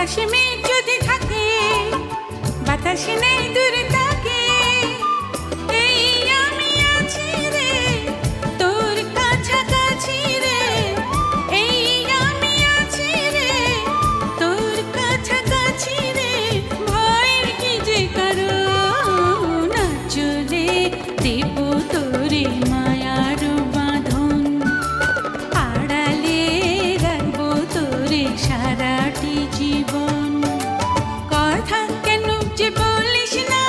আকাশে মেঘ যদি থাকে, বাতাসে নেই দূরে থাকে, এই আমি আছি রে তোর কাছাকাছি রে, এই আমি আছি রে তোর কাছাকাছি রে। ভয়ের কি যে কারণ, চলে দেব তোরে মায়ার বাঁধন, আড়ালে রাখবো তোরে সারাটি জীবন। কথা কেন যে বলিস না,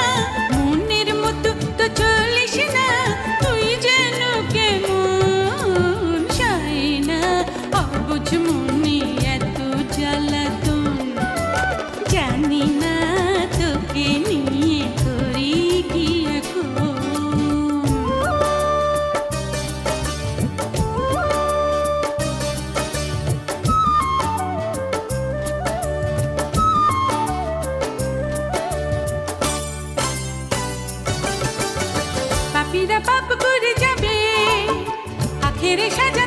মনের মতো তো চলিস না, তুই যেন কেমন চাই না অবুঝ মনে এত জ্বালাতন, জানি না তোকে নিয়ে করি কি এখন। পাপীরা পাপ করে যাবে, আখেরে সাজা